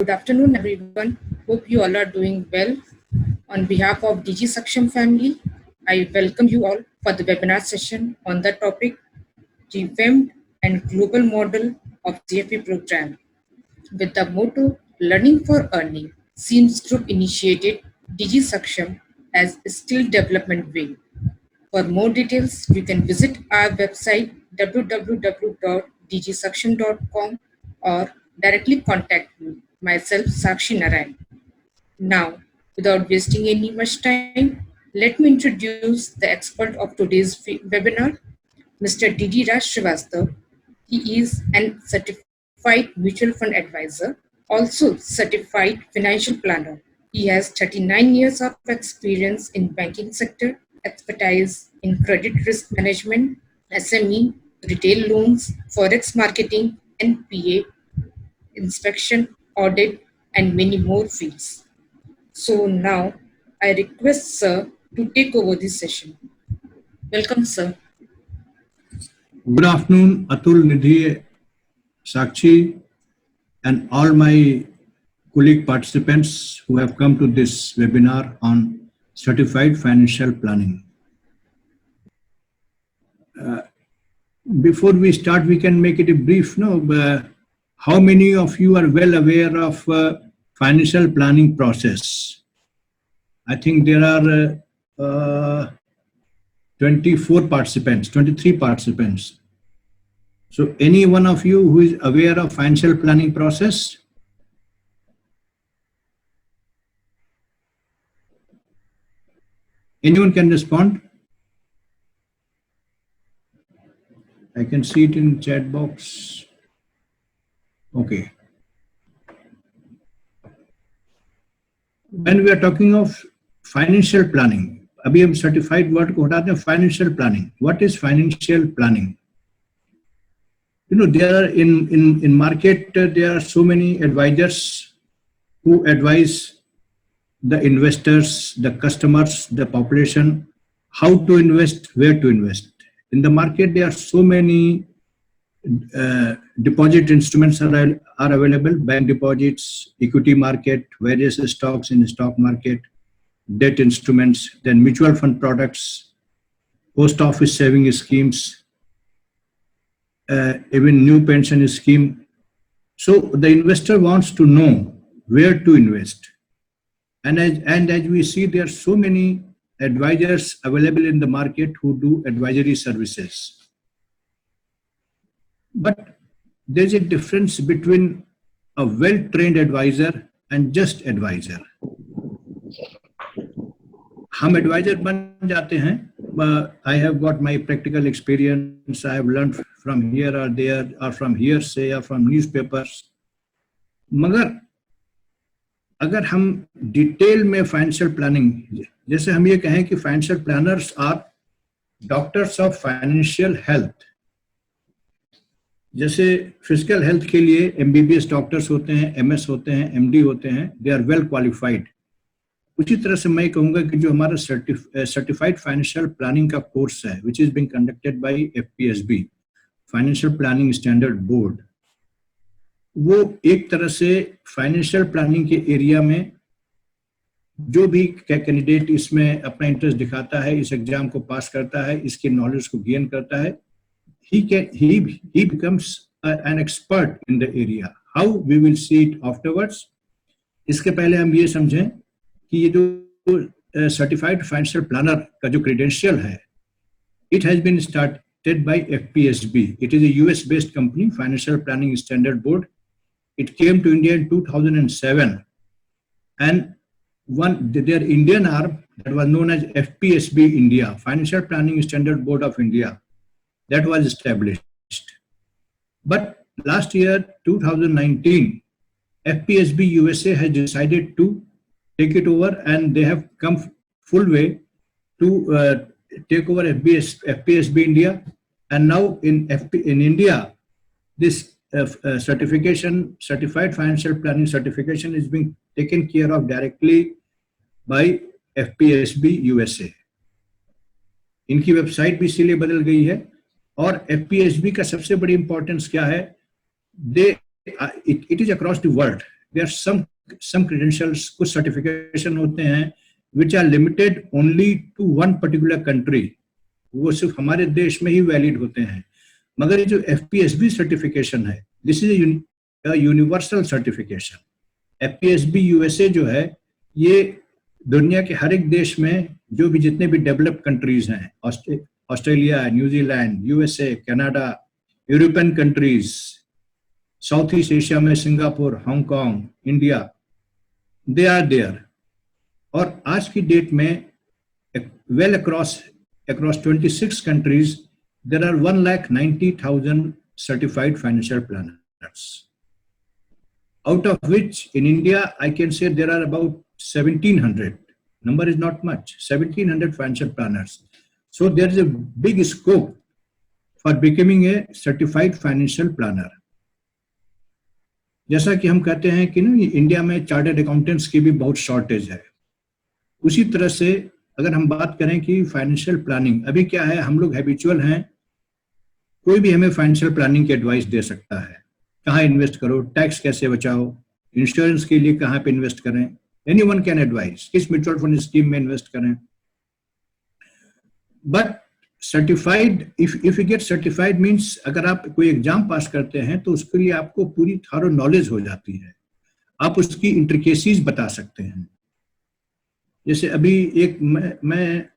Good afternoon, everyone. Hope you all are doing well. On behalf of DG Saksham family, I welcome you all for the webinar session on the topic GFEM and Global Model of GFE Program. With the motto Learning for Earning, SEAMS Group initiated DG Saksham as a skill development wing. For more details, you can visit our website www.dgsaksham.com or directly contact me, myself, Sakshi Narayan. Now, without wasting any much time, let me introduce the expert of today's webinar, Mr. D.D. Raj Srivastava. He is an certified mutual fund advisor, also certified financial planner. He has 39 years of experience in banking sector, expertise in credit risk management, SME, retail loans, forex marketing, NPA, inspection, audit, and many more fields. So now I request Sir to take over this session. Welcome, Sir. Good afternoon, Atul, Nidhi, Sakshi, and all my colleague participants who have come to this webinar on certified financial planning. Before we start, we can make it a brief. How many of you are well aware of financial planning process? I think there are 24 participants, 23 participants. So any one of you who is aware of financial planning process? Anyone can respond? I can see it in chat box. Okay. When we are talking of financial planning, अभी हम certified word को हटाते हैं, financial planning. What is financial planning? You know, there are in market, there are so many advisors who advise the investors, the customers, the population, how to invest, where to invest. In the market, there are so many deposit instruments are available, bank deposits, equity market, various stocks in the stock market, debt instruments, then mutual fund products, post office saving schemes, even new pension scheme. So the investor wants to know where to invest. And as we see, there are so many advisors available in the market who do advisory services. But there's a difference between a well-trained advisor and just advisor. हम advisor बन जाते हैं. I have got my practical experience. I have learned from here or there, or from hearsay, or from newspapers. मगर अगर हम detail में financial planning, जैसे हम ये कहें कि financial planners are doctors of financial health, जैसे फिजिकल हेल्थ के लिए एमबीबीएस डॉक्टर्स होते हैं, एमएस होते हैं, एमडी होते हैं, दे आर वेल क्वालिफाइड. उसी तरह से मैं कहूँगा कि जो हमारा सर्टिफाइड फाइनेंशियल प्लानिंग का कोर्स है, which is being conducted by FPSB, financial planning standard board, वो एक तरह से फाइनेंशियल प्लानिंग के एरिया में जो भी कैंडिडेट इसमें अपना इंटरेस्ट दिखाता है, इस एग्जाम को पास करता है, इसके नॉलेज को गेन करता है, he becomes an expert in the area. How we will see it afterwards. इसके पहले हम ये समझें कि ये जो सर्टिफाइड फाइनेंशियल प्लानर का जो क्रेडेंशियल है, it has been started by FPSB. It is a US based company, Financial Planning Standard Board. It came to India in 2007, and their Indian arm that was known as FPSB India, Financial Planning Standard Board of India, that was established. But last year, 2019, FPSB USA has decided to take it over, and they have come full way to take over FPSB India. And now in India, this certified financial planning certification is being taken care of directly by FPSB USA. इनकी website भी इसीलिए बदल गई है. और FPSB का सबसे बड़ी इंपॉर्टेंस क्या है? It is across the world. There some credentials, कुछ certification होते हैं which are limited only to one particular country, वो सिर्फ हमारे देश में ही वैलिड होते हैं। मगर ये जो FPSB सर्टिफिकेशन है, this is a universal certification. FPSB USA जो है, ये दुनिया के हर एक देश में जो भी जितने भी डेवलप्ड कंट्रीज हैं, Australia, New Zealand, USA, Canada, European countries, South East Asia में Singapore, Hong Kong, India, they are there. और आज की डेट में well across 26 countries, there are 1,90,000 certified financial planners, out of which in India I can say there are about 1,700. Number is not much, 1,700 financial planners. So there is a big scope for becoming a certified financial planner. जैसा कि हम कहते हैं कि ना, India में chartered accountants की भी बहुत शॉर्टेज है, उसी तरह से अगर हम बात करें कि फाइनेंशियल प्लानिंग अभी क्या है, हम लोग हैबिचुअल हैं, कोई भी हमें फाइनेंशियल प्लानिंग की एडवाइस दे सकता है, कहाँ इन्वेस्ट करो, टैक्स कैसे बचाओ, इंश्योरेंस के लिए कहाँ पे इन्वेस्ट करें, एनीवन कैन एडवाइस, किस म्यूचुअल फंड स्कीम में इन्वेस्ट करें। But certified, if you get certified means अगर आप कोई एग्जाम पास करते हैं तो उसके लिए आपको पूरी थारो नॉलेज हो जाती है, आप उसकी इंट्रिकेसीज बता सकते हैं। जैसे अभी एक मैं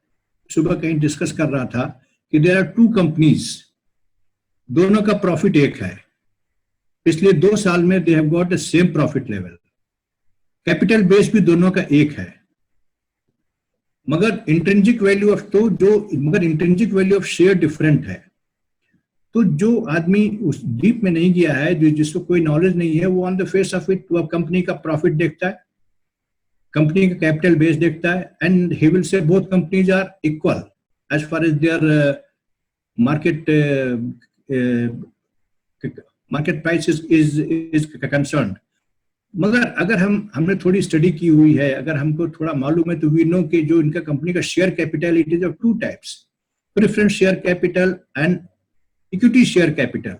सुबह कहीं डिस्कस कर रहा था कि देयर आर 2 कंपनीज, दोनों का प्रॉफिट एक है, पिछले 2 साल में they have got the same profit level, capital base भी दोनों का एक है, मगर intrinsic value of share different है। तो जो आदमी उस डीप में नहीं गया है, जो जिसको कोई नॉलेज नहीं है, वो on the face of it वो कंपनी का प्रॉफिट देखता है, कंपनी का कैपिटल बेस देखता है, and he will see both companies are equal as far as their market price is concerned. मगर अगर हमने थोड़ी स्टडी की हुई है, अगर हमको थोड़ा मालूम है, तो वी नो कि जो इनका कंपनी का share capital, it is of 2 types, preference share capital and equity share capital.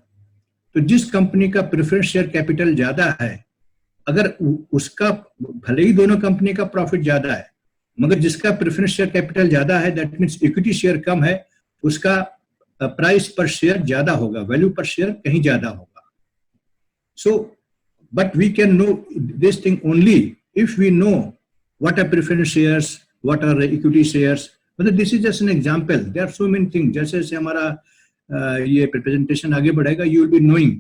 तो जिस कंपनी का प्रेफरेंस शेयर कैपिटल ज्यादा है, अगर उसका भले ही दोनों कंपनी का प्रॉफिट ज्यादा है, मगर जिसका प्रेफरेंस शेयर कैपिटल ज्यादा है, दैट मीन्स इक्विटी शेयर कम है, उसका प्राइस पर शेयर ज्यादा होगा, वैल्यू पर शेयर कहीं ज्यादा होगा। सो but we can know this thing only if we know what are preference shares, what are equity shares. But this is just an example, there are so many things. जैसे जैसे हमारा ये presentation आगे बढ़ेगा, you will be knowing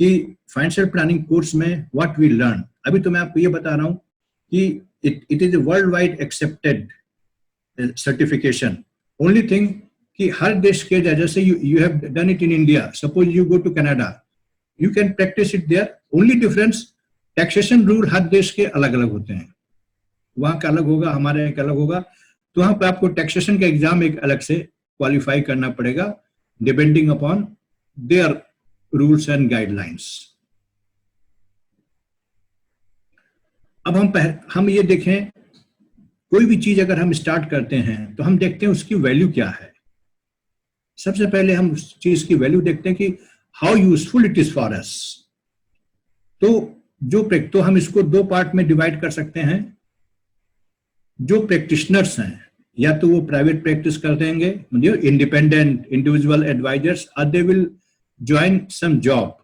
कि financial planning course में what we learn। अभी तो मैं आपको ये बता रहा हूँ कि it is a worldwide accepted certification। only thing कि हर देश के, जैसे you have done it in India, suppose you go to Canada, you can practice it there। only difference, taxation rule हर देश के अलग अलग होते हैं, वहां का अलग होगा, हमारे यहाँ का अलग होगा। तो वहां पे आपको टैक्सेशन का एग्जाम एक अलग से क्वालिफाई करना पड़ेगा, depending upon their rules and guidelines. अब हम ये देखें, कोई भी चीज अगर हम स्टार्ट करते हैं तो हम देखते हैं उसकी वैल्यू क्या है। सबसे पहले हम उस चीज की वैल्यू देखते हैं कि how useful it is for us. तो हम इसको 2 पार्ट में डिवाइड कर सकते हैं। जो प्रैक्टिशनर्स हैं, या तो वो प्राइवेट प्रैक्टिस कर देंगे, इंडिपेंडेंट इंडिविजुअल एडवाइजर्स, और they will join some job.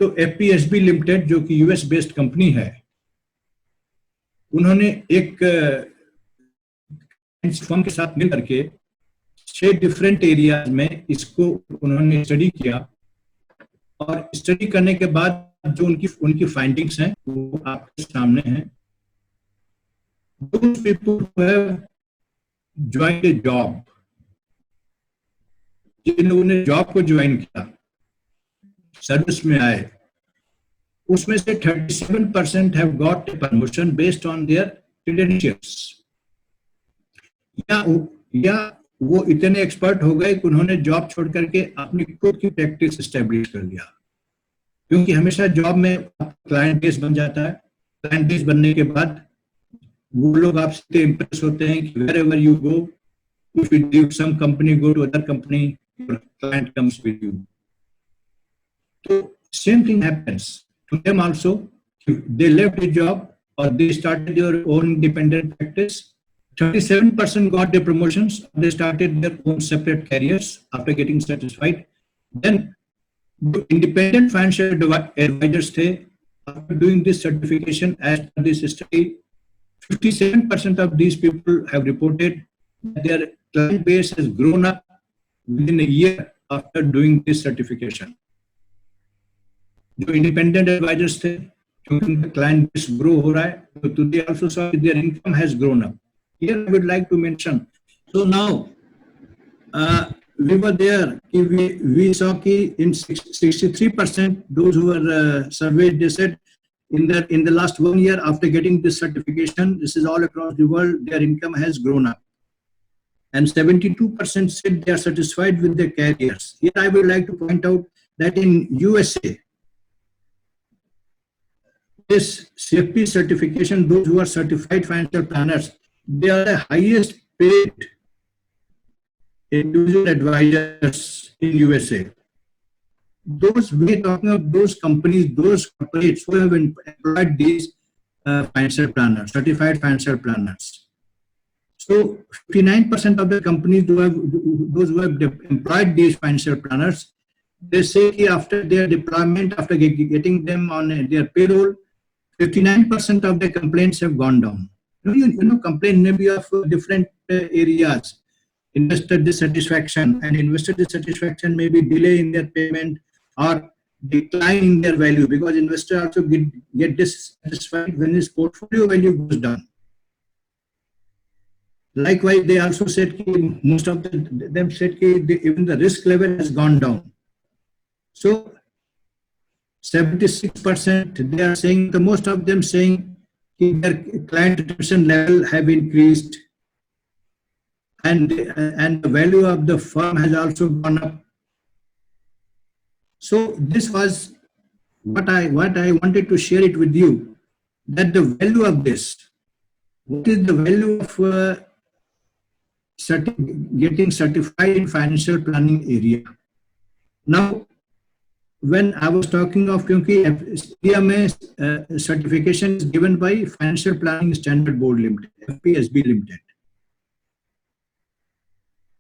तो FPSB लिमिटेड, जो कि US बेस्ड कंपनी है, उन्होंने एक फर्म के साथ मिल करके 6 डिफरेंट एरियाज में इसको उन्होंने स्टडी किया, और स्टडी करने के बाद जो उनकी फाइंडिंग्स हैं वो आपके सामने हैं। Those people who have joined a job, जिन लोगों ने जॉब को ज्वाइन किया, सर्विस में आए, उसमें से 37% have got a promotion based on their credentials। या वो इतने एक्सपर्ट हो गए कि उन्होंने जॉब छोड़ करके अपनी खुद की प्रैक्टिस एस्टेब्लिश कर लिया। क्योंकि हमेशा जॉब में क्लाइंट बेस बन जाता है, क्लाइंट बेस बनने के बाद वो लोग आपसे इंप्रेस होते हैं कि wherever you go, if you leave some company, go to other company, your client comes with you। तो same thing happens to them also, they left a job or they started their own independent practice. 37% got their promotions. They started their own separate careers after getting satisfied. Then the independent financial advisors थे. After doing this certification, as per this study, 57% of these people have reported that their client base has grown up within a year after doing this certification. जो independent advisors थे, क्योंकि उनका client base grow हो रहा है, तो they also saw that their income has grown up. Here I would like to mention. So now we were there. We saw that in 63% those who were surveyed, they said in the last 1 year after getting this certification, this is all across the world, their income has grown up. And 72% said they are satisfied with their careers. Here I would like to point out that in USA, this CFP certification, those who are certified financial planners, they are the highest paid individual advisors in USA. Those, we're talking of those companies, those corporates who have employed these financial planners, certified financial planners. So 59% of the companies those who have employed these financial planners, they say that after their deployment, after getting them on their payroll, 59% of the complaints have gone down. You know, complaint may be of different areas. Investor dissatisfaction, and investor dissatisfaction may be delay in their payment or decline in their value, because investor also get dissatisfied when his portfolio value goes down. Likewise, they also said most of them said even the risk level has gone down. So 76% they are saying, the most of them saying their client retention level have increased, and the value of the firm has also gone up. So this was what I wanted to share it with you, that the value of this, what is the value of getting certified in financial planning area. Now, when I was talking of, क्योंकि India में certification is given by Financial Planning Standard Board Limited, FPSB Limited.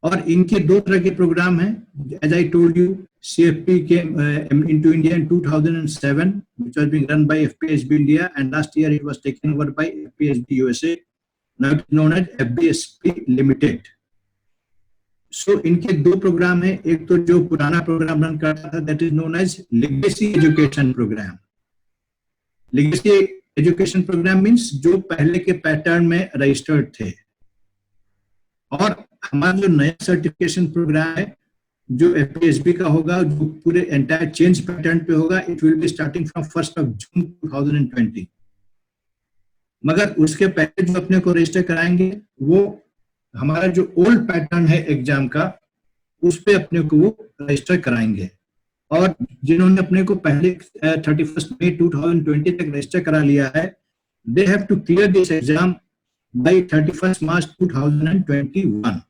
और इनके दो तरह के programme हैं. As I told you, CFP came into India in 2007, which was being run by FPSB India, and last year it was taken over by FPSB USA, now it's known as FPSB Limited. So इनके दो programme हैं. एक तो जो पुराना program run करता था, that is known as Legacy Education Program. Legacy Education Program means जो पहले के पैटर्न में रजिस्टर्ड थे. और हमारा जो नया सर्टिफिकेशन प्रोग्राम है, जो FPSB का होगा, जो पूरे एंटायर चेंज पैटर्न पे होगा, it will be starting from 1 जून 2020. मगर उसके पहले जो अपने को रजिस्टर कराएंगे, वो हमारा जो ओल्ड पैटर्न है एग्जाम का, उस पे अपने को वो रजिस्टर कराएंगे. और जिन्होंने अपने को पहले 31 मई 2020 तक रजिस्टर करा लिया है, they have to clear this exam by 31 March 2021.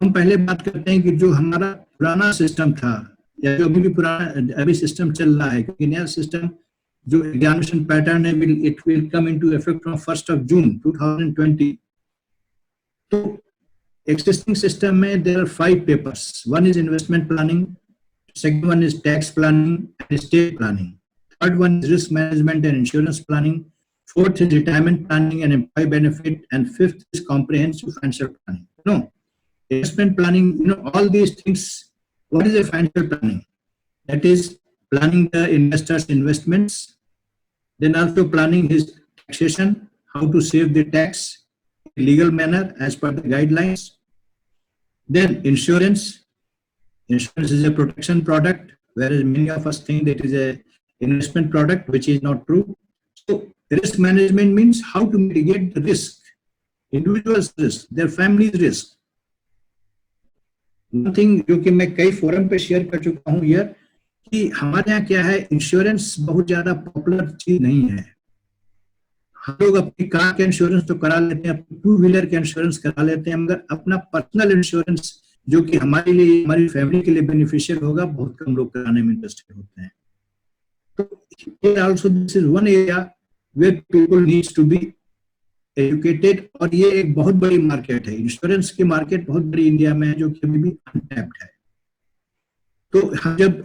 हम पहले बात करते हैं कि जो हमारा पुराना सिस्टम था, या जो अभी भी पुराना अभी सिस्टम चल रहा है, क्योंकि नया सिस्टम जो एग्जामिनेशन पैटर्न है, it will come into effect from 1 जून 2020. तो existing system में there are 5 papers. One is investment planning, second one is tax planning and estate planning, third one is risk management and insurance planning, fourth is retirement planning and employee benefit, and fifth is comprehensive financial planning. No, investment planning, all these things. What is a financial planning? That is planning the investor's investments, then also planning his taxation, how to save the tax in a legal manner as per the guidelines. Then insurance. Insurance is a protection product, whereas many of us think that it is a investment product, which is not true. So risk management means how to mitigate the risk, individual's risk, their family's risk. One thing जो कि मैं कई forum पे share कर चुका हूँ यार, कि हमारे यहाँ क्या है, इंश्योरेंस बहुत ज्यादा पॉपुलर चीज नहीं है. हम लोग अपनी कार के इंश्योरेंस तो करा लेते हैं, अपनी 2 व्हीलर के इंश्योरेंस करा लेते हैं, मगर अपना पर्सनल इंश्योरेंस जो कि हमारे लिए, हमारी फैमिली के लिए बेनिफिशियल होगा, बहुत कम लोग कराने में इंटरेस्टेड होते हैं. here also this is one area where people needs to be educated, और ये एक बहुत बड़ी मार्केट है, इंश्योरेंस की मार्केट बहुत बड़ी इंडिया में है जो कि अभी भी अनटैप्ड है। तो हम जब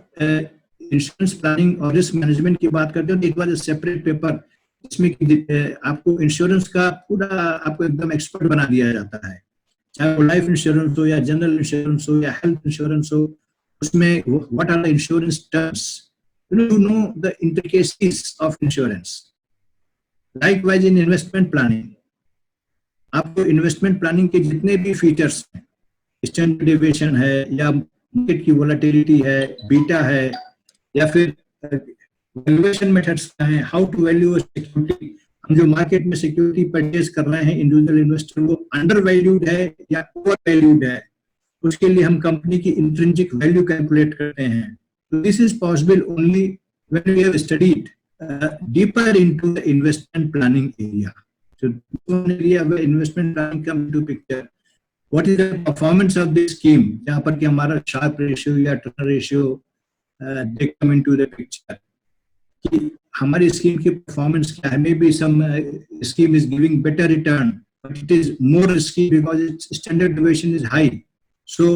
इंश्योरेंस प्लानिंग और रिस्क मैनेजमेंट की बात करते हैं तो it was a separate paper, इसमें आपको इंश्योरेंस का पूरा आपको एकदम एक्सपर्ट बना दिया जाता है, चाहे वो लाइफ इंश्योरेंस हो या जनरल इंश्योरेंस हो या हेल्थ इंश्योरेंस हो, उसमें what are the insurance terms, you know the intricacies of insurance. Likewise in investment planning, आपको इन्वेस्टमेंट प्लानिंग के जितने भी फीचर्स हैं, स्टैंडर्ड डेविएशन है या मार्केट की वोलेटिलिटी है, बीटा है, या फिर वैल्यूएशन मेथड्स हैं, हाउ टू वैल्यू सिक्योरिटी, हम जो मार्केट में सिक्योरिटी परचेज कर रहे हैं इंडिविजुअल इन्वेस्टर, वो अंडर वैल्यूड है या ओवर वैल्यूड है, उसके लिए हम कंपनी की इंट्रिंसिक वैल्यू कैलकुलेट करते हैं। तो this is possible only when we have studied deeper into the investment planning area. So one area where investment planning comes into picture, what is the performance of this scheme, जहाँ पर कि हमारा Sharpe ratio या Turner ratio they come into the picture, कि हमारी scheme की performance क्या है, maybe some scheme is giving better return but it is more risky because its standard deviation is high. So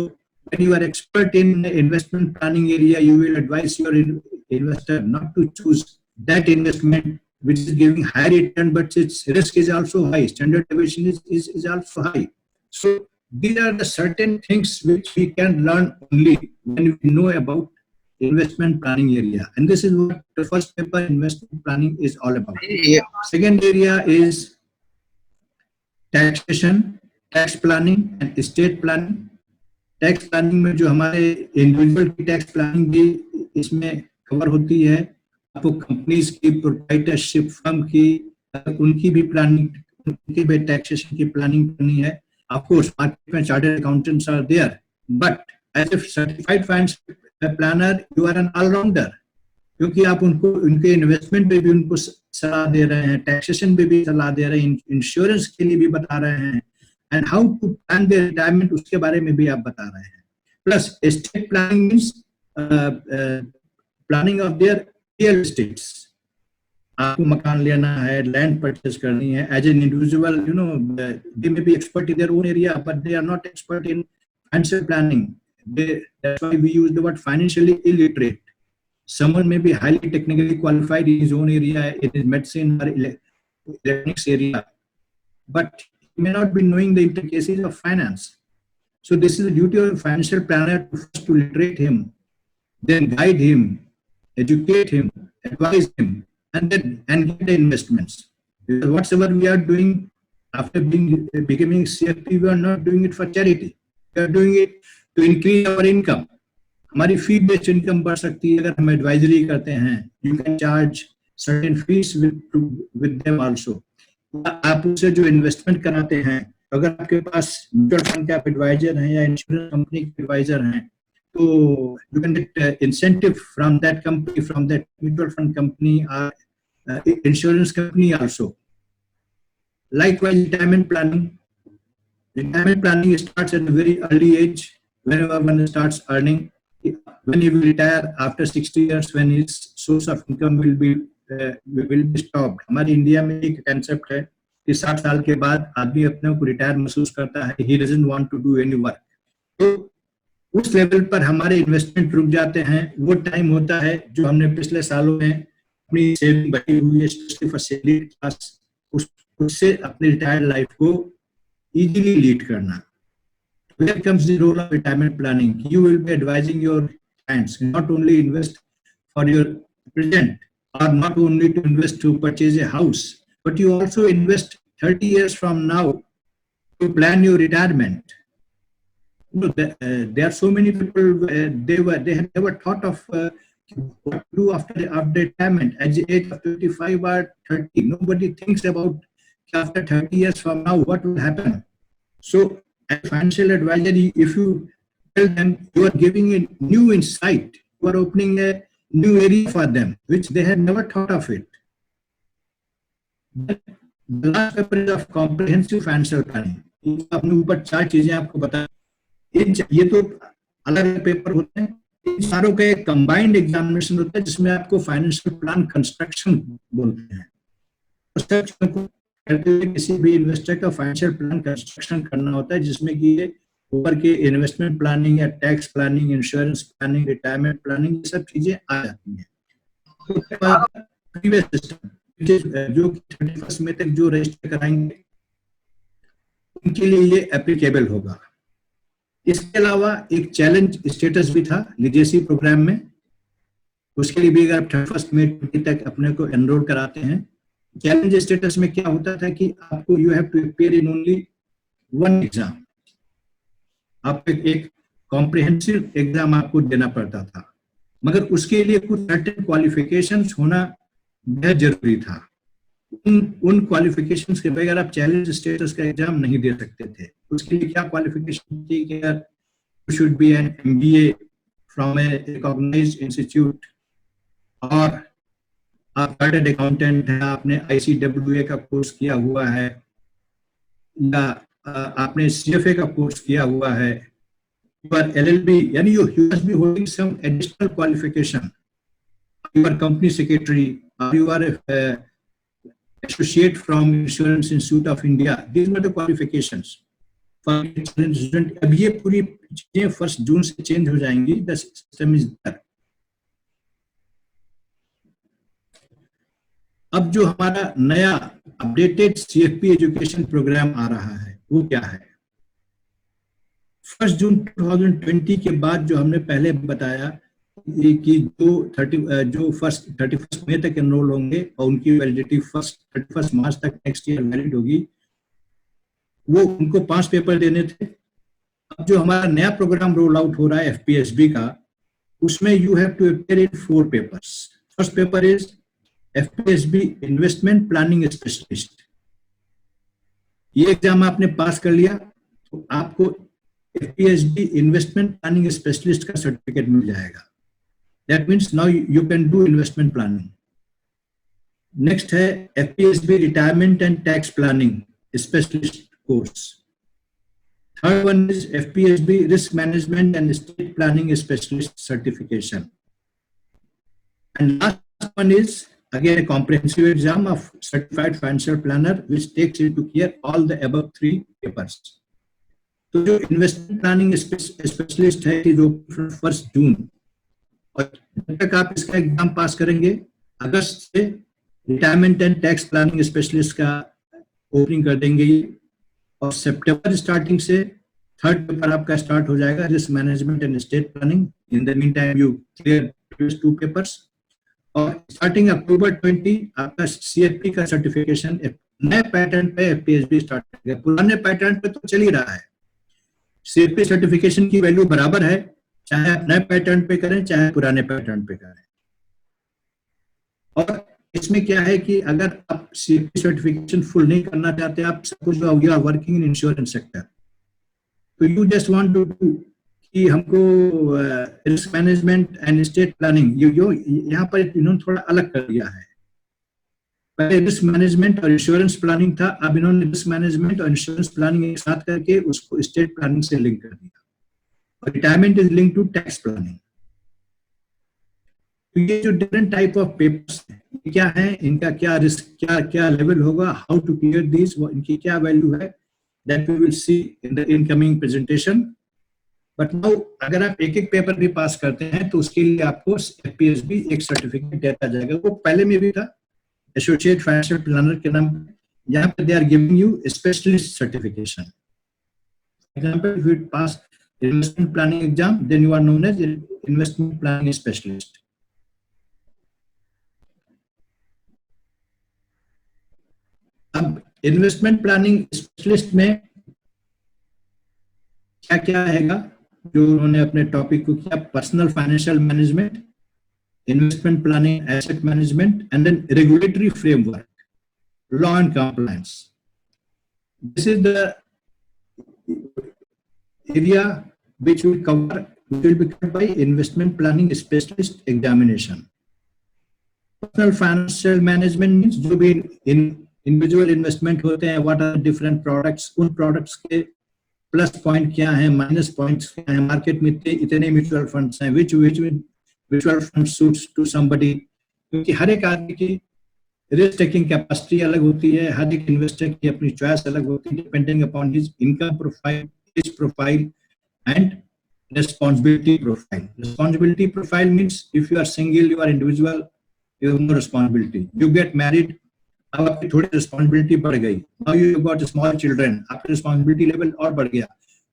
when you are expert in investment planning area, you will advise your investor not to choose that investment which is giving high return but its risk is also high, standard deviation is also high. So these are the certain things which we can learn only when we know about investment planning area, and this is what the first paper, investment planning, is all about. Second area is taxation, tax planning and estate planning. Tax planning में जो हमारे individual की tax planning भी इसमें cover होती है, आपको companies की, प्रोप्राइटरशिप फर्म की, उनकी भी प्लानिंग, उनकी भी टैक्सेशन की प्लानिंग करनी है। आपको मार्केट में chartered accountants are there, but as a certified financial planner you are an allrounder, क्योंकि आप उनको उनके इन्वेस्टमेंट पे भी उनको सलाह दे रहे हैं, टैक्सेशन पे भी सलाह दे रहे हैं, इंश्योरेंस के लिए भी बता रहे हैं, and how to plan their retirement उसके बारे में भी आप बता रहे हैं। Plus estate planning means planning of their real estates, आपको मकान लेना है, लैंड परचेज करनी है, as an individual you know they may be expert in their own area but they are not expert in financial planning, that's why we use the word financially illiterate. Someone may be highly technically qualified in his own area, in his medicine or electronics area, but he may not be knowing the intricacies of finance. So this is the duty of a financial planner to first to literate him, then guide him, educate him, advise him, and get the investments. Because whatever we are doing after becoming CFP, we are not doing it for charity. We are doing it to increase our income. हमारी फी based income बढ़ सकती है अगर हम advisory करते हैं। You can charge certain fees with them also. आप उससे जो इन्वेस्टमेंट कराते हैं, अगर आपके पास म्यूचुअल फंड के आप एडवाइजर हैं या इंश्योरेंस कंपनी के एडवाइजर हैं, तो you can get incentive from that company, from that mutual fund company और insurance company also. Likewise, retirement planning. Retirement planning starts at a very early age, whenever one starts earning. When he will retire after 60 years, when his source of income will be stopped. हमारे India में एक concept है कि 60 साल के बाद आदमी अपने को रिटायर महसूस करता है, he doesn't want to do any work. तो उस लेवल पर हमारे इन्वेस्टमेंट रुक जाते हैं। वो टाइम होता है जो हमने पिछले सालों में अपनी सेविंग बढ़ी हुई है, स्पेशली फॉर सैलरी क्लास, उससे अपनी रिटायर्ड लाइफ को इजीली लीड करना। Where comes the role of retirement planning? You will be advising your clients not only invest for your present or not only to invest to purchase a house, but you also invest 30 years from now to plan your retirement. You know, there are so many people, they have never thought of what to do after retirement at the age of 25 or 30. Nobody thinks about after 30 years from now what will happen. So as financial advisor, if you tell them, you are giving a new insight, you are opening a new area for them, which they had never thought of it. The last paper is of comprehensive financial planning. आपने ऊपर 4 चीजें आपको बता, ये तो अलग paper होते हैं, इन सारों का एक कंबाइंड एग्जामिनेशन होता है जिसमें आपको फाइनेंशियल प्लान कंस्ट्रक्शन बोलते हैं। तो सब चीजों को करते हुए किसी भी इन्वेस्टर का फाइनेंशियल प्लान कंस्ट्रक्शन करना होता है, जिसमें कि ये ऊपर के इन्वेस्टमेंट प्लानिंग या tax planning, insurance planning, retirement planning, ये सब चीजें आ जाती हैं। तो प्रीवियस सिस्टम जो 31 मई तक जो रजिस्टर कराएंगे उनके लिए ये एप्लीकेबल होगा। इसके अलावा एक चैलेंज स्टेटस भी था लीजेसी प्रोग्राम में, उसके लिए भी अगर आप 31 मई तक अपने को एनरोल कराते हैं, चैलेंज स्टेटस में क्या होता था कि आपको you have to appear in only one exam, आपको एक कॉम्प्रिहेंसिव एग्जाम आपको देना पड़ता था, मगर उसके लिए कुछ सर्टेन क्वालिफिकेशंस होना बेहद जरूरी था। उन क्वालिफिकेशंस के बगैर आप चैलेंज स्टेटस का एग्जाम नहीं दे सकते थे। उसके लिए क्या क्वालिफिकेशन थी कि you should be an MBA from a recognised institute, और आप चार्टर्ड अकाउंटेंट हैं, आपने ICWA का कोर्स किया हुआ है, या आपने CFA का कोर्स किया हुआ है, you are LLB, यानी you must be holding some additional qualification. You are company secretary, or you are a associate from Insurance Institute of India. These were the qualifications for student. अब ये पूरी चीजें 1 जून से change हो जाएंगी. The system is there. अब जो हमारा नया अपडेटेड CFP एजुकेशन प्रोग्राम आ रहा है वो क्या है? 1 जून 2020 के बाद जो हमने पहले बताया कि जो 31 मई तक एनरोल होंगे और उनकी वैलिडिटी 31 मार्च तक नेक्स्ट ईयर वैलिड होगी, वो उनको 5 पेपर देने थे। अब जो हमारा नया प्रोग्राम रोल आउट हो रहा है FPSB का, उसमें you have to appear in 4 papers. First paper is FPSB investment planning specialist. ये एग्जाम आपने पास कर लिया तो आपको FPSB इन्वेस्टमेंट प्लानिंग स्पेशलिस्ट का सर्टिफिकेट मिल जाएगा। That means now you can do investment planning. Next है FPSB retirement and tax planning specialist course. Third one is FPSB risk management and estate planning specialist certification. And last one is again a comprehensive exam of certified financial planner which takes into care all the above 3 papers. तो जो investment planning specialist है कि जो 1 जून, और जब तक आप इसका एग्जाम पास करेंगे अगस्त से retirement and tax planning specialist का ओपनिंग कर देंगे, और सितंबर स्टार्टिंग से 3rd पेपर आपका स्टार्ट हो जाएगा, risk management and estate planning. In the mean time you clear 2 papers, और स्टार्टिंग अक्टूबर 20 आपका CFP का सर्टिफिकेशन नए पैटर्न पे FPSB स्टार्ट हो गया। पुराने पैटर्न पे तो चल ही रहा है। CFP सर्टिफिकेशन की वैल्यू बराबर है, चाहे आप नए पैटर्न पे करें चाहे पुराने पैटर्न पे करें। और इसमें क्या है कि अगर आप CFP सर्टिफिकेशन फुल नहीं करना चाहते, आप suppose you are working in insurance sector, तो you just want to do कि हमको risk management and estate planning, यहाँ पर इन्होंने थोड़ा अलग कर दिया है। पहले रिस्क मैनेजमेंट और इंश्योरेंस प्लानिंग था, अब इन्होंने रिस्क मैनेजमेंट और इंश्योरेंस प्लानिंग एक साथ करके उसको स्टेट प्लानिंग से लिंक कर दिया। और retirement is link to tax planning. तो ये जो डिफरेंट टाइप ऑफ पेपर्स क्या है, इनका क्या रिस्क, क्या लेवल होगा, हाउ टू क्लियर दिस, इनकी क्या वैल्यू है, that we will see in the incoming presentation. But now अगर आप एक पेपर भी पास करते हैं तो उसके लिए आपको FPSB एक सर्टिफिकेट देता जाएगा। वो पहले में भी था एसोसिएट फाइनेंशियल प्लानर के नाम, यहाँ पे they are giving you specialist certification. Example, if you pass investment planning exam then you are known as investment planning specialist. अब इन्वेस्टमेंट प्लानिंग स्पेशलिस्ट में क्या क्या रहेगा जो उन्होंने अपने टॉपिक को किया? Personal financial management, investment planning, asset management, and then regulatory framework, law and compliance. This is the area which will be covered by investment planning specialist examination. Personal financial management means जो भी individual investment होते हैं, what are different products, उन products के plus point क्या है, minus points क्या है, मार्केट में इतने म्यूचुअल फंड्स हैं, which mutual fund suits to somebody, क्योंकि हर एक आदमी की रिस्क टेकिंग कैपेसिटी अलग होती है, हर एक इन्वेस्टर की अपनी चॉइस अलग होती है, depending upon his income profile, age profile and responsibility profile. Responsibility profile means if you are single, you are individual, you have no responsibility. You get married, अब आपकी थोड़ी रिस्पॉन्सिबिलिटी बढ़ गई. Now you got small children, आपकी responsibility level और बढ़ गया.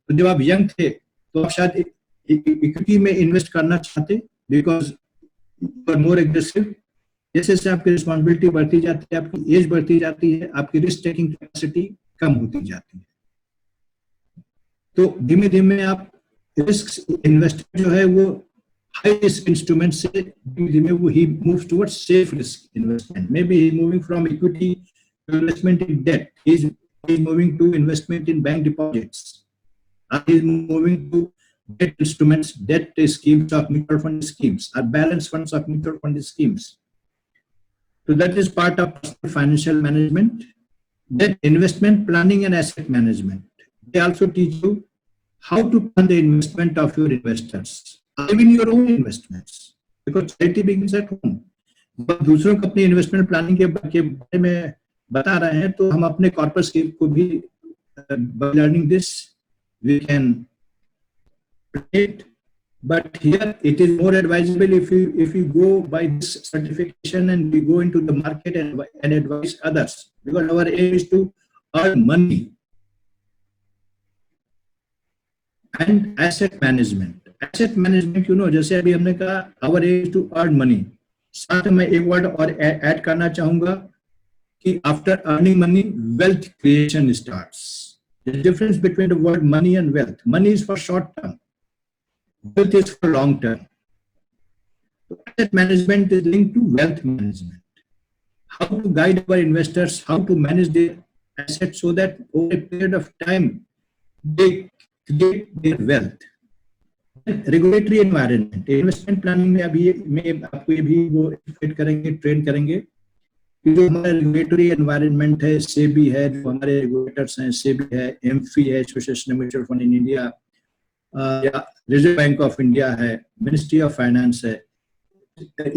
तो जब आप यंग थे तो आप शायद इक्विटी में इन्वेस्ट करना चाहते, because you are more aggressive. जैसे जैसे आपकी रिस्पॉन्सिबिलिटी बढ़ती जाती है, आपकी एज बढ़ती जाती है, आपकी रिस्क टेकिंग कैपेसिटी कम होती जाती है. तो धीमे धीमे आप रिस्क इन्वेस्टर जो है वो हाई रिस्क इंस्ट्रूमेंट से धीमे वो ही moves towards safe risk investment. May be he moving from equity to investment in debt, he is moving to investment in bank deposits, he is moving to debt instruments, debt schemes of mutual fund schemes, or balance funds of mutual fund schemes. So that is part of financial management. Then investment planning and asset management. They also teach you how to plan the investment of your investors, even your own investments, because charity begins at home. जब दूसरों को अपनी investment planning के बारे में बता रहे हैं तो हम अपने कॉर्पस को भी by learning this we can it, but here it is more advisable if you go by this certification and we go into the market and advise others, because our aim is to earn money. And asset management, you know, जैसे अभी हमने कहा our aim is to earn money. साथ में एक word और add करना चाहूंगा कि after earning money, wealth creation starts. The difference between the word money and wealth. Money is for short term. Wealth is for long term. So asset management is linked to wealth management. How to guide our investors, how to manage their assets so that over a period of time they create their wealth. Regulatory environment, investment planning में अभी में आपको ये भी वो fit करेंगे, train करेंगे कि जो हमारा रेगुलेटरी एनवायरनमेंट है, सेबी है, जो हमारे रेगुलेटर्स हैं, सेबी है, एमफी है, association of mutual fund in India, या रिजर्व बैंक ऑफ इंडिया है, मिनिस्ट्री ऑफ फाइनेंस है,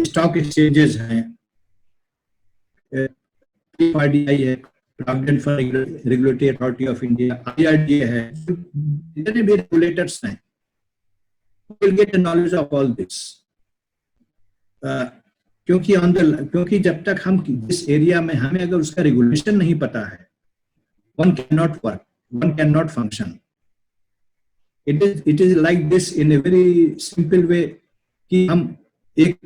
स्टॉक एक्सचेंजेस हैं, PFRDI है, provident fund regulatory authority of India, IRDA है, जितने भी रेगुलेटर्स हैं, will get the knowledge of all this. क्योंकि जब तक हम जिस एरिया में हमें अगर उसका रेगुलेशन नहीं पता है, one cannot work, one cannot function. It is like this in a very simple way कि हम एक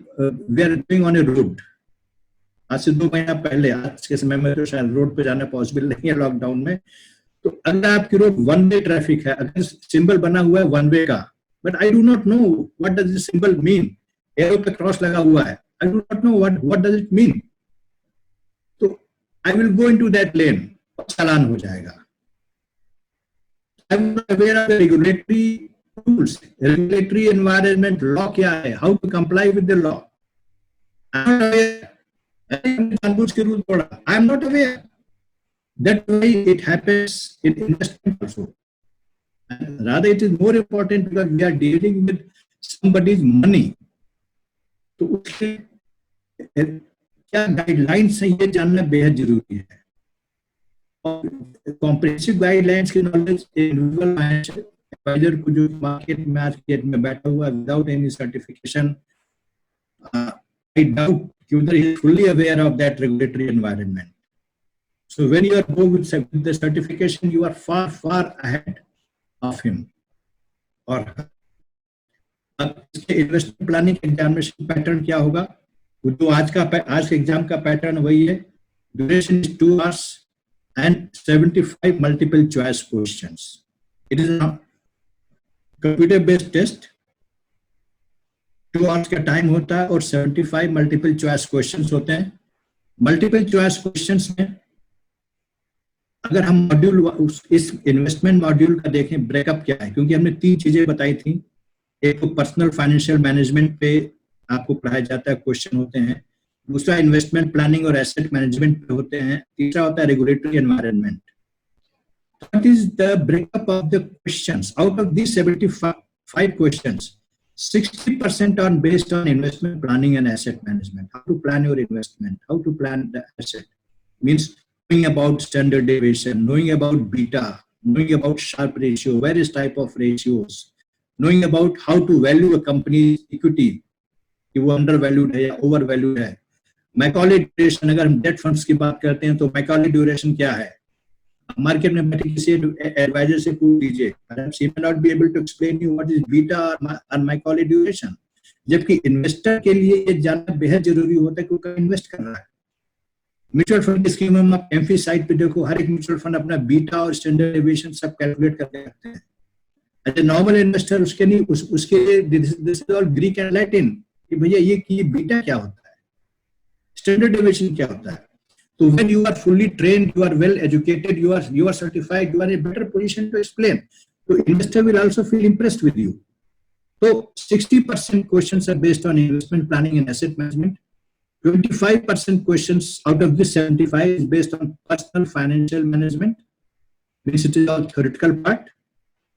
we are going on a road. आज से 2 महीना पहले, आज के समय में तो शायद रोड पे जाना पॉसिबल नहीं है लॉकडाउन में, तो अगर आपकी रोड वन वे ट्रैफिक है, अगर सिंबल बना हुआ है वन वे का, but I do not know what does this symbol mean, arrow पे क्रॉस लगा हुआ है, I do not know what does it mean, तो I will go into that lane और चालान हो जाएगा. I am not aware of the regulatory rules, regulatory environment, law क्या है, how to comply with the law. I am not aware, जानबूझ के rule तोड़ा, I am not aware. That way it happens in investment also. And rather it is more important because we are dealing with somebody's money. तो उसके क्या guidelines है ये जानना बेहद जरूरी है. और कॉम्प्रिहेंसिव गाइडलाइंस की नॉलेज इंडिविजुअल फाइनेंशियल एडवाइजर को जो मार्केट में बैठा हुआ without any certification, I doubt कि उधर ही fully aware of that regulatory environment. So when you are going with the certification, you are far ahead of him or her. अब इसके इन्वेस्टमेंट प्लानिंग एग्जामिनेशन पैटर्न क्या होगा, तो आज के एग्जाम का पैटर्न वही है. Duration is 2 hours and 75 multiple choice questions. It is a computer based test. 2 hours का टाइम होता है और 75 मल्टीपल चॉइस क्वेश्चंस होते हैं. मल्टीपल चॉइस क्वेश्चंस में अगर हम मॉड्यूल इस इन्वेस्टमेंट मॉड्यूल का देखें, ब्रेकअप क्या है, क्योंकि हमने 3 चीजें बताई थी. एक तो पर्सनल फाइनेंशियल मैनेजमेंट पे आपको पढ़ाया जाता है, क्वेश्चन होते हैं. दूसरा इन्वेस्टमेंट प्लानिंग और एसेट मैनेजमेंट पे होते हैं. तीसरा होता है regulatory environment. What is the breakup of the questions? Out of these 75 questions, 60% are based on investment planning and asset management. How to plan your investment, how to plan the asset. Means knowing about standard deviation, knowing about beta, knowing about Sharpe ratio, various type of ratios, knowing about how to value a company's equity, कि वो undervalued है या overvalued है. Macaulay duration, अगर हम debt funds की बात करते हैं तो Macaulay duration क्या है? मार्केट में बैठे किसी एडवाइजर से पूछ लीजिए, perhaps he may not be able to explain you what is beta or Macaulay duration. जबकि इन्वेस्टर के लिए ये जानना बेहद जरूरी होता है कि वो इन्वेस्ट कर रहा है. म्यूचुअल फंड की स्कीम में आप एमफी साइट पे देखो, हर एक म्यूचुअल फंड अपना बीटा और स्टैंडर्ड डेविएशन सब कैलकुलेट करके रखते हैं. एज ए नॉर्मल इन्वेस्टर उसके नहीं, उसके लिए this is all Greek and Latin कि भैया ये बीटा क्या होता है, स्टैंडर्ड डेविएशन क्या होता है. So when you are fully trained, you are well educated, you are certified, you are in a better position to explain. So investor will also feel impressed with you. So 60% questions are based on investment planning and asset management. 25% questions out of this 75 is based on personal financial management, means it is all theoretical part,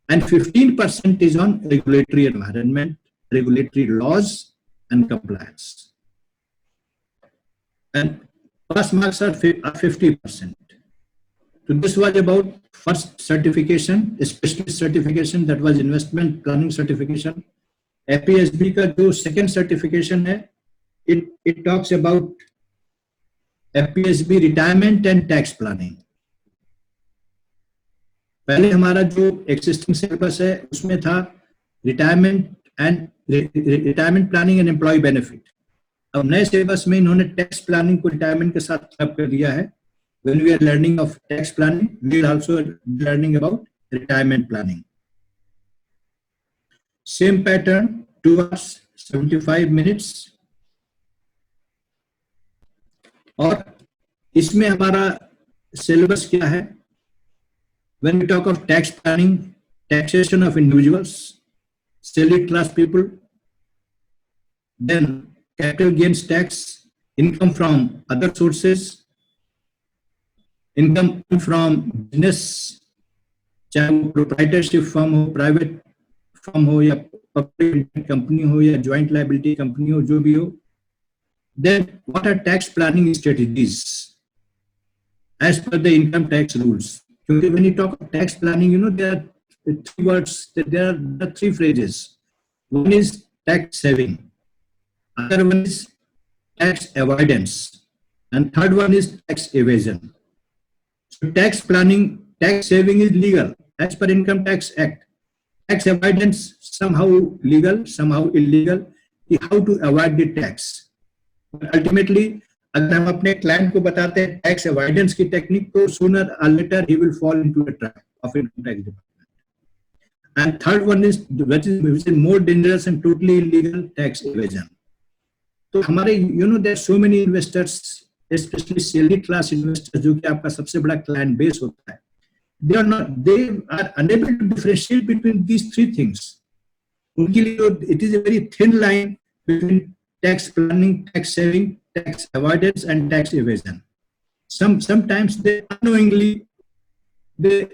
and 15% is on regulatory environment, regulatory laws and compliance. And pass marks are 50%. So this was about first certification, specialist certification, that was investment planning certification. FPSB का जो second certification है, it talks about FPSB retirement and tax planning. पहले हमारा जो existing syllabus है उसमें था retirement planning and employee benefit. अब नए सिलेबस में इन्होंने टैक्स प्लानिंग को रिटायरमेंट के साथ क्लब कर दिया है. When we are learning of tax planning, we are also learning about retirement planning. Same pattern, 2 hours, 75 minutes. और इसमें हमारा सिलेबस क्या है? When we talk of tax planning, taxation of individuals, salaried class people, then capital gains tax, income from other sources, income from business, चाहे वो proprietorship firm हो, private firm हो या public company हो या joint liability company हो, जो भी हो. Then what are tax planning strategies as per the income tax rules? Because when you talk of tax planning, you know, there are three words, there are three phrases. One is tax saving. Other one is tax avoidance, and third one is tax evasion. So tax planning, tax saving is legal as per Income Tax Act. Tax avoidance somehow legal, somehow illegal. How to avoid the tax? But ultimately, अगर हम अपने client को बताते हैं tax avoidance की technique, तो sooner or later he will fall into the trap of Income Tax Department. And third one is which is more dangerous and totally illegal, tax evasion. तो हमारे there are so many investors, especially salaried class investors, जो कि आपका सबसे बड़ा client base होता है, they are unable to differentiate between these three things. उनके लिए it is a very thin line between tax planning, tax saving, tax avoidance and tax evasion. Sometimes they unknowingly they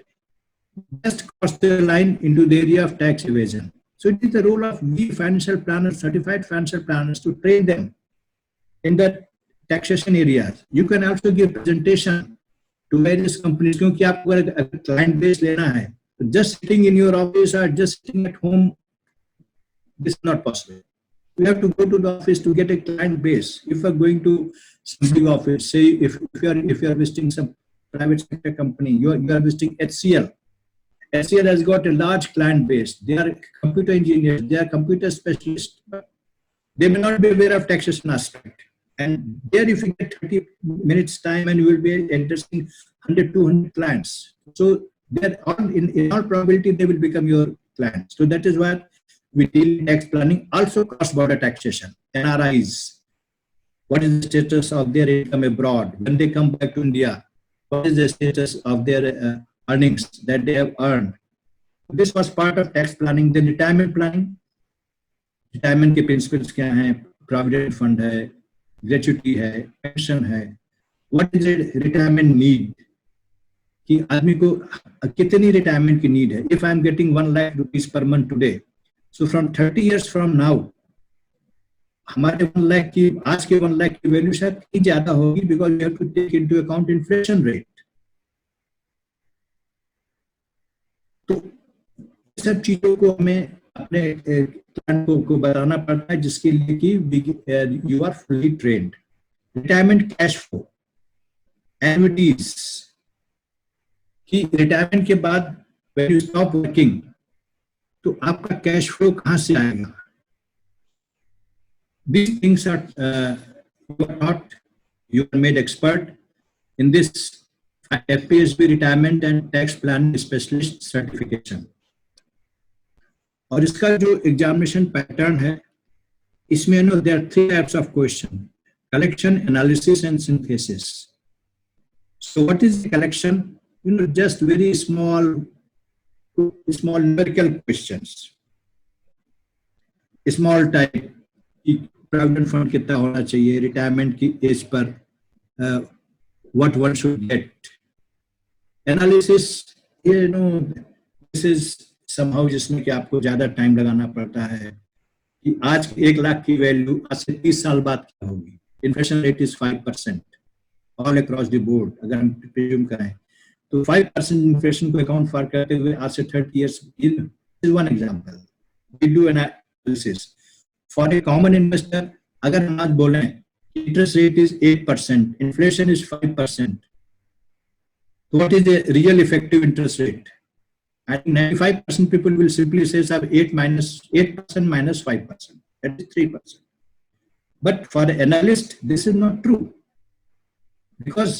just cross the line into the area of tax evasion. So it is the role of we financial planners, certified financial planners, to train them in the taxation areas. You can also give presentation to various companies. क्योंकि आपको अगर client base लेना है, तो just sitting in your office or just sitting at home, this is not possible. You have to go to the office to get a client base. If you are going to some big office, say if you are visiting some private sector company, you are visiting HCL. HCL has got a large client base. They are computer engineers, they are computer specialists, but they may not be aware of taxation aspect. And there, if you get 30 minutes time, and you will be interesting 100, 200 clients. So they're all in all probability they will become your clients. So that is why we deal in tax planning, also cross-border taxation. NRIs, what is the status of their income abroad when they come back to India? What is the status of their earnings that they have earned? This was part of tax planning. Then retirement planning. Retirement के principles क्या हैं? Provident fund है, gratuity है, pension है. What is a retirement need? कि आदमी को कितनी रिटायरमेंट की नीड है. If I am getting 1 lakh rupees per month today, so from 30 years from now हमारे 1 लाख की, आज के 1 लाख की वैल्यू शायद ही ज्यादा होगी, because you have to take into account inflation rate. तो सब चीजों को हमें अपने प्लान को बताना पड़ता है, जिसके लिए कि you are fully trained. Retirement cash flow, annuities कि रिटायरमेंट के बाद व्हेन यू स्टॉप वर्किंग तो आपका कैश फ्लो कहां से आएगा. These things are you are not, you are made expert in this FPSB retirement and tax plan specialist certification. और इसका जो एग्जामिनेशन पैटर्न है, इसमें no there are 3 types of question: collection, analysis and synthesis. So what is the collection? Just very small numerical questions, small type कि provident fund कितना होना चाहिए, retirement की एज पर what one should get. Analysis, this is somehow जिसमें कि आपको ज्यादा टाइम लगाना पड़ता है कि आज 1 लाख की वैल्यू आज से 30 साल बाद क्या होगी. Inflation rate is 5% all across the board. अगर हम प्रिज्यूम करें तो 5% इन्फ्लेशन को अकाउंट फॉर करते हुए आज से 30 years is one example. We do analysis for a common investor. अगर हम आज बोलें interest rate is 8%, inflation is 5%, तो what is the real effective interest rate? I think 95% people will simply say 8% minus 5%, that is 3%. But for the analyst, this is not true, because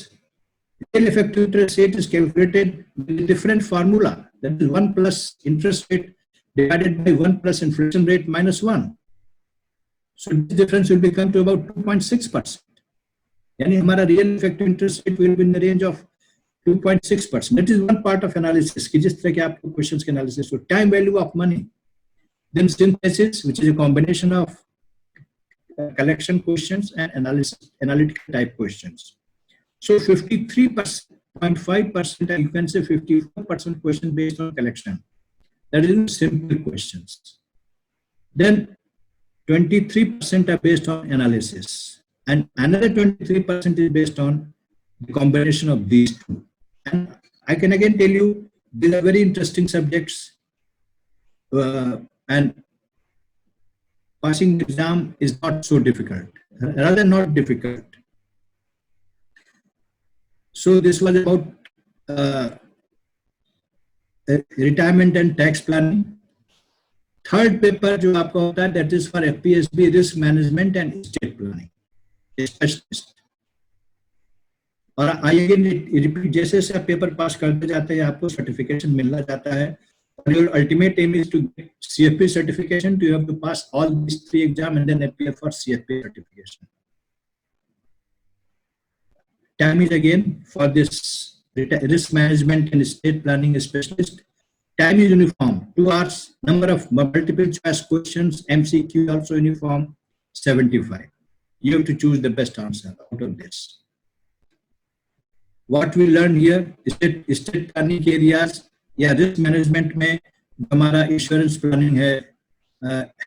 real effective interest rate is calculated with a different formula. That is 1 plus interest rate divided by 1 plus inflation rate minus 1. So this difference will become to about 2.6%. Yani hamara real effective interest rate will be in the range of 2.6%. That is one part of analysis. कि जिस तरह के आपको questions के analysis हो. Time value of money. Then synthesis, which is a combination of collection questions and analytical type questions. So 53.5%, and you can say 54% questions based on collection. That is simple questions. Then 23% are based on analysis, and another 23% is based on the combination of these two. And I can again tell you, these are very interesting subjects, and passing the exam is not so difficult, rather not difficult. So this was about retirement and tax planning. Third paper जो आपका होता है, that is for FPSB risk management and estate planning specialist. और I again repeat, जैसे जैसे आप paper pass करते जाते हैं आपको सर्टिफिकेशन मिलना जाता है. और your ultimate aim is to get CFP certification. You have to pass all these 3 exams and then appear for CFP certification. Time is again for this risk management and estate planning specialist. Time is uniform, 2 hours. Number of multiple choice questions, MCQ also uniform, 75. You have to choose the best answer out of this. What we learn here, estate planning के areas या risk management में हमारा insurance planning है,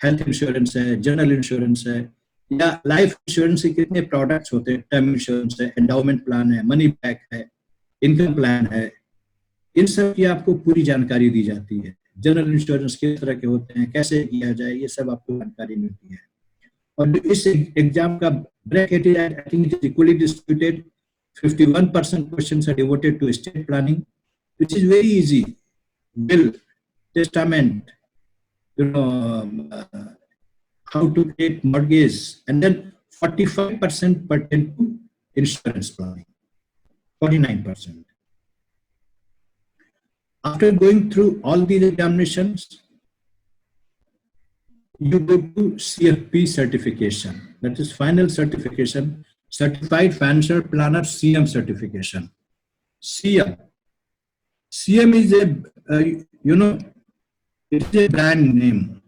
health insurance है, general insurance है, या life insurance के कितने प्रोडक्ट्स होते हैं, टर्म इंश्योरेंस है, एंडाउमेंट प्लान है, मनी बैक है, इनकम प्लान है, इन सब की आपको पूरी जानकारी दी जाती है. जनरल इंश्योरेंस किस तरह के होते हैं, कैसे किया जाए, ये सब आपको जानकारी मिलती है. और इस एग्जाम का ब्रैकेट है, I think it is equally distributed. 51% questions are devoted to estate planning, which is very easy. Will, testament, how to take mortgage, and then 45% pertain to insurance planning, 49%. After going through all these examinations, you go to CFP certification. That is final certification, Certified Financial Planner CM certification. CM is a, it is a brand name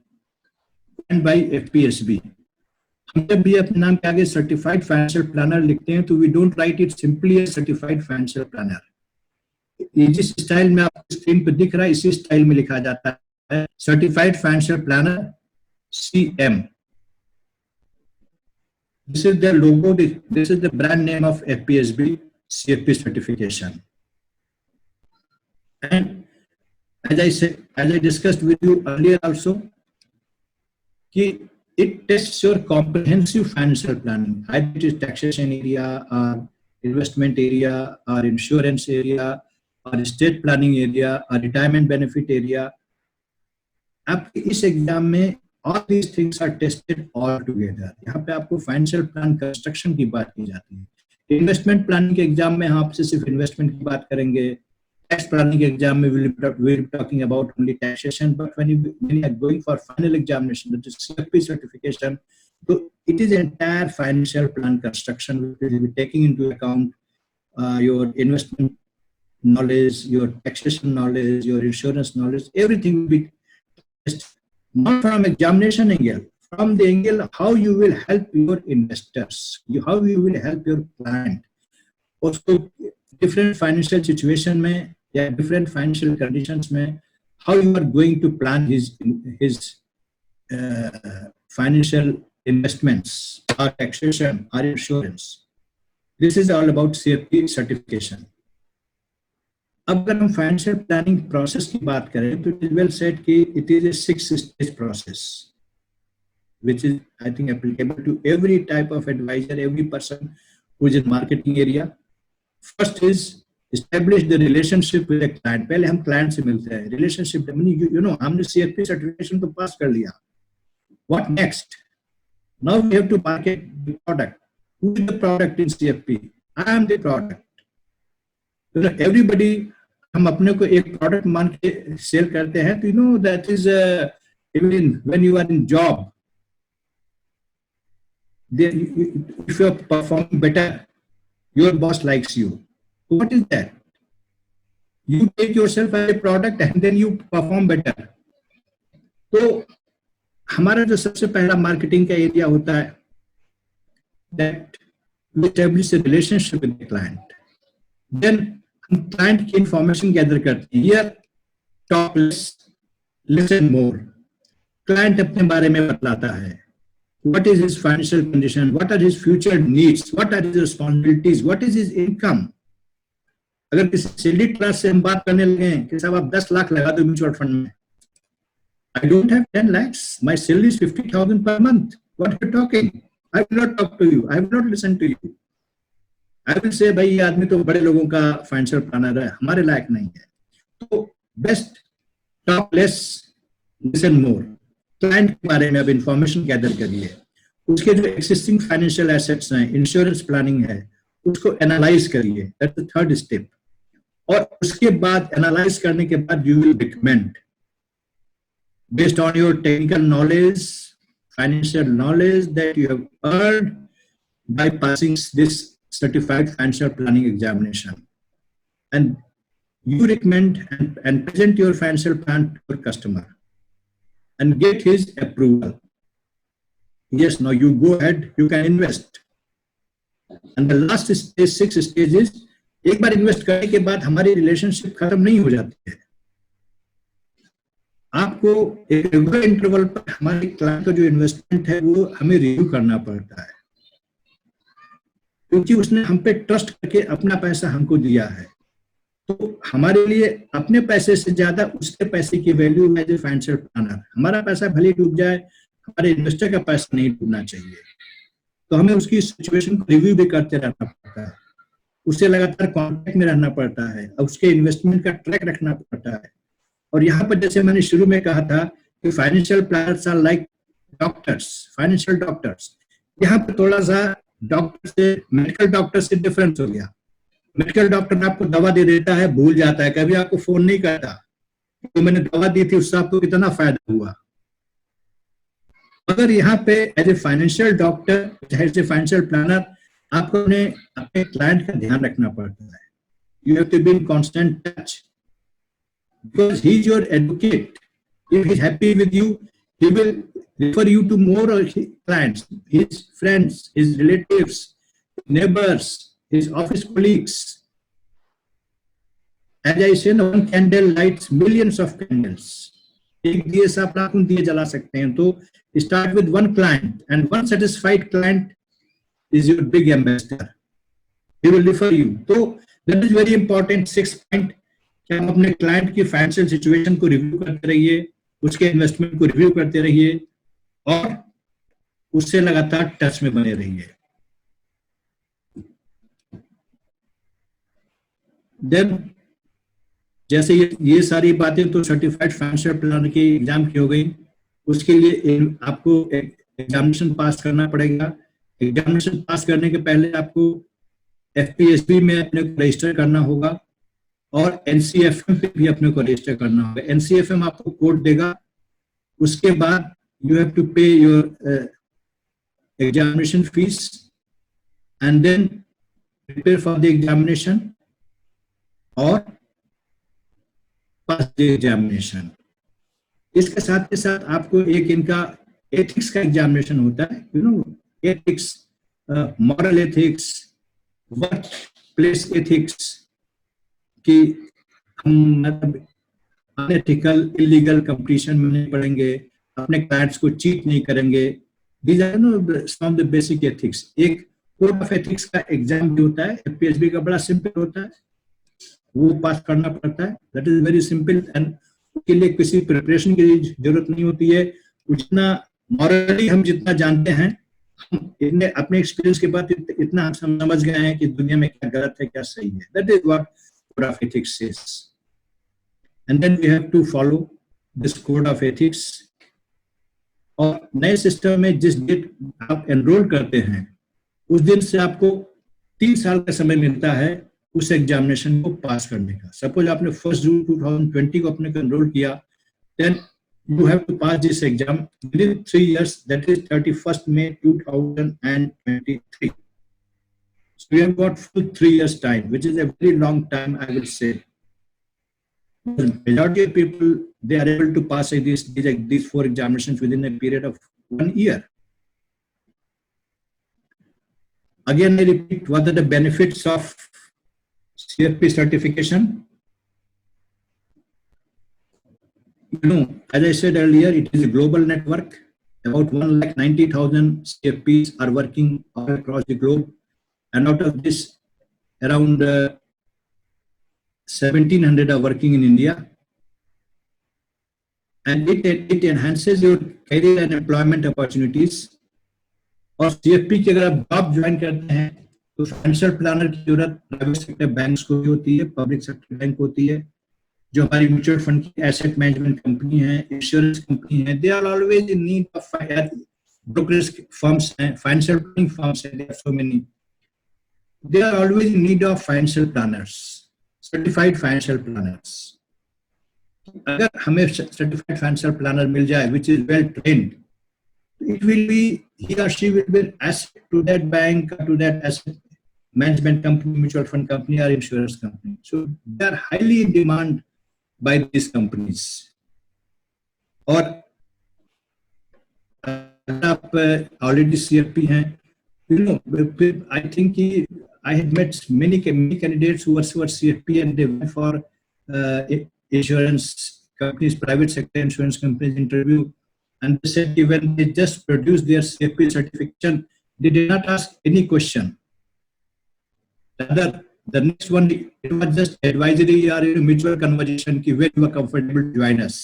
and by FPSB. हम जब भी अपने नाम के आगे Certified Financial Planner लिखते हैं तो we don't write it simply as Certified Financial Planner. ये जिस स्टाइल में आपको स्क्रीन पर दिख रहा है इसी स्टाइल में लिखा जाता है certified financial planner CM. This is the logo, this is the brand name of FPSB CFP certification. And as I said, as I discussed with you earlier also, it tests your comprehensive financial planning, either it is taxation area or investment area or insurance area or estate planning area or retirement benefit area. आपके इस exam में all these things are tested all together. यहाँ पे आपको financial plan construction की बात की जाती है. इन्वेस्टमेंट प्लानिंग के एग्जाम में हम आपसे सिर्फ इन्वेस्टमेंट की बात करेंगे. टैक्स प्लानिंग के एग्जाम में we'll be talking about only taxation. But when you are going for final examination, that is CFP certification, so it is entire financial plan construction which will be taking into account your investment knowledge, your taxation knowledge, your insurance knowledge. Everything will be tested. Not from examination angle, from the angle how you will help your investors, how you will help your client. Also, different financial situation में या different financial conditions में, how you are going to plan his financial investments or taxation or insurance. This is all about CFP certification. अगर हम financial planning process की बात करें तो it is well said कि it is a 6 stage process which is I think applicable to every type of advisor, every person who is in marketing area. First is establish the relationship with a client. पहले हम client से मिलते हैं. Relationship you know हमने CFP certification तो पास कर लिया. What next? Now we have to market the product. Who is the product in CFP? I am the product. So everybody हम अपने को एक प्रोडक्ट मान के सेल करते हैं तो you know that is even when you are in job, if you are performing better, your boss likes you. So what is that? You take yourself as a product and then you perform better. तो हमारा जो सबसे पहला marketing का area होता है that we establish a relationship with the client. Then client की information gather करते हैं. Here talk less, listen more. Client अपने बारे में बतलाता है. What is his financial condition, what are his future needs, what are his responsibilities, what is his income. अगर किसी सैलरी क्लास से हम बात करने लगे कि साहब आप 10 लाख लगा दो म्यूचुअल फंड में, I don't have 10 lakhs, my salary is 50,000 per month. What are you talking? I will not talk to you, I will not listen to you. I will say भाई ये आदमी तो बड़े लोगों का फाइनेंशियल प्लानर है, हमारे लायक नहीं है. तो best talk less, listen more. Client के बारे में अब इंफॉर्मेशन गैदर करिए. उसके जो एक्सिस्टिंग फाइनेंशियल एसेट्स हैं, इंश्योरेंस प्लानिंग है, उसको एनालाइज करिए. That's the third step. और उसके बाद एनालाइज करने के बाद you will recommend based on your technical knowledge, financial knowledge that you have earned by passing this certified financial planning examination, and you recommend and present your financial plan to your customer and get his approval. Yes, now you go ahead, you can invest. And the last stage, 6 stages, एक बार invest करने के बाद हमारी relationship खत्म नहीं हो जाती है. आपको एक रेगुलर इंटरवल पर हमारे क्लाइंट का जो इन्वेस्टमेंट है वो हमें रिव्यू करना पड़ता है, क्योंकि उसने हम पे ट्रस्ट करके अपना पैसा हमको दिया है. तो हमारे लिए अपने पैसे से ज्यादा उसके पैसे की value as a financial planner. हमारा पैसा भले डूब जाए, हमारे इन्वेस्टर का पैसा नहीं डूबना चाहिए. तो हमें उसकी सिचुएशन को रिव्यू भी करते रहना पड़ता है, उससे लगातार कांटेक्ट में रहना पड़ता है, और उसके इन्वेस्टमेंट का ट्रैक रखना पड़ता है. और यहाँ पर जैसे मैंने शुरू में कहा था कि financial planners are like doctors, financial doctors. यहाँ पर थोड़ा सा डॉक्टर से, मेडिकल डॉक्टर से डिफरेंस हो गया. मेडिकल डॉक्टर आपको दवा दे देता है, भूल जाता है, कभी आपको फोन नहीं करता तो मैंने दवा दी थी, उससे आपको कितना फायदा हुआ. अगर यहाँ पे as a financial doctor, as a financial planner, आपको अपने क्लाइंट का ध्यान रखना पड़ता है. You have to be in constant touch because he is your advocate. If he is happy with you, he will refer you to more clients, his friends, his relatives, neighbors, his office colleagues. As I said, one candle lights millions of candles. एक दिए से आप लाखों दिए जला सकते हैं. तो start with one client, and one satisfied client is your big ambassador. He will refer you. तो that is very important. 6 point कि हम अपने क्लाइंट की फाइनेंशियल सिचुएशन को रिव्यू करते रहिए, उसके इन्वेस्टमेंट को रिव्यू करते रहिए और उससे लगातार टच में बने रहिए. देन जैसे ये सारी बातें तो सर्टिफाइड फाइनेंशियल प्लानर की एग्जाम की हो गई. उसके लिए आपको एग्जामिनेशन पास करना पड़ेगा. एग्जामिनेशन पास करने के पहले आपको एफपीएसबी में अपने को रजिस्टर करना होगा और एनसीएफएम पे भी अपने को रजिस्टर करना होगा. एनसीएफएम आपको कोड देगा. उसके बाद you have to pay your examination fees and then prepare for the examination और पास द एग्जामिनेशन. इसके साथ के साथ आपको एक इनका एथिक्स का एग्जामिनेशन होता है. You know, ethics, moral ethics, work place ethics, कि हम मतलब अनएथिकल इलीगल कंपटीशन में नहीं पड़ेंगे, अपने क्लाइंट्स को चीट नहीं करेंगे. These are no some of the basic ethics. एक कोड ऑफ एथिक्स का एग्जाम भी होता है. एफपीएसबी का बड़ा सिंपल होता है, वो पास करना पड़ता है. That is very simple and उसके लिए किसी प्रिपरेशन की जरूरत नहीं होती है. जितना मॉरली हम जितना जानते हैं, हम इतने अपने एक्सपीरियंस के बाद इतना हम समझ गए हैं कि दुनिया में क्या गलत है क्या सही है. That is what code of ethics is. And then we have to follow this code of ethics. और नए सिस्टम में जिस डेट आप एनरोल करते हैं उस दिन से आपको 3 साल का समय मिलता है उस एग्जामिनेशन को पास करने का. सपोज आपने 1 जून 2020 को अपने को एनरोल किया, then you have to pass this exam within 3 years, that is 31st May 2023. So we have got full 3 years time, which is a very long time, I will say. The majority of people, they are able to pass these 4 examinations within a period of 1 year. Again, I repeat, what are the benefits of CFP certification? You know, as I said earlier, it is a global network. About 190,000 CFPs are working all across the globe, and out of this, around 1,700 are working in India. And it enhances your career and employment opportunities. और CFP की अगर आप job join करते हैं तो financial planner की जरूरत private sector banks को भी होती है, पब्लिक सेक्टर बैंक होती है. जो हमारी म्यूचुअल फंड की एसेट मैनेजमेंट कंपनी है, इंश्योरेंस कंपनी है, they are always in need of brokerage firms हैं, फाइनेंशियल प्लानिंग फर्म्स हैं, there are so many. They are always in need of financial planners, certified financial planners. अगर हमें certified financial planner मिल जाए which is well trained, it will be, he or she will be an asset to that bank or to that asset management company, mutual fund company or insurance company. So they are highly in demand by these companies. और आप already CFP हैं, you know, I think I had met many candidates who were CFP and they went for insurance companies, private sector insurance companies interview. And they said when they just produced their CFP certification, they did not ask any question. Rather, the next one, it was just advisory or mutual conversation when you are comfortable to join us.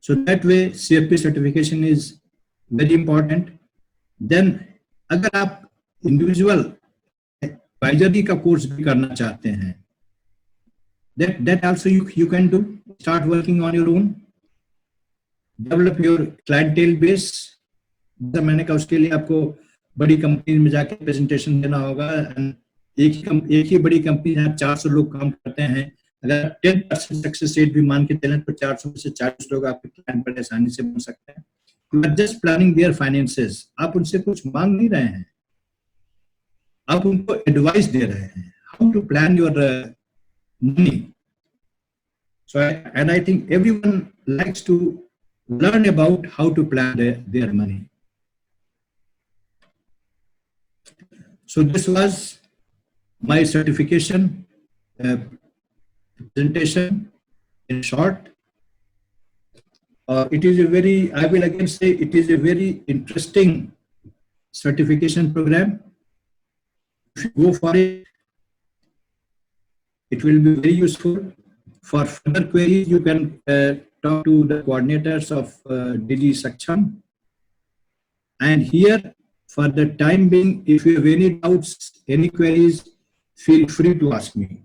So that way, CFP certification is very important. Then, अगर आप individual advisory का course भी करना चाहते हैं, that also you can do. Start working on your own. Develop your clientele base. मैंने कहा उसके लिए आपको बड़ी कंपनी में जाके प्रेजेंटेशन देना होगा. एक ही बड़ी कंपनी जहाँ 400 लोग काम करते हैं, अगर 10% सक्सेस रेट भी मान के चलें तो 400 में से 40 लोग आपके क्लाइंट बड़े आसानी से बन सकते हैं. You are just planning their finances. आप उनसे कुछ मांग नहीं रहे हैं, आप उनको एडवाइस दे रहे हैं how to plan your money. So and I think everyone likes to learn about how to plan their money. So this was my certification. presentation in short. It is a very, I will again say, it is a very interesting certification program. If you go for it, it will be very useful. For further queries, you can talk to the coordinators of DG Saksham. And here, for the time being, if you have any doubts, any queries, feel free to ask me.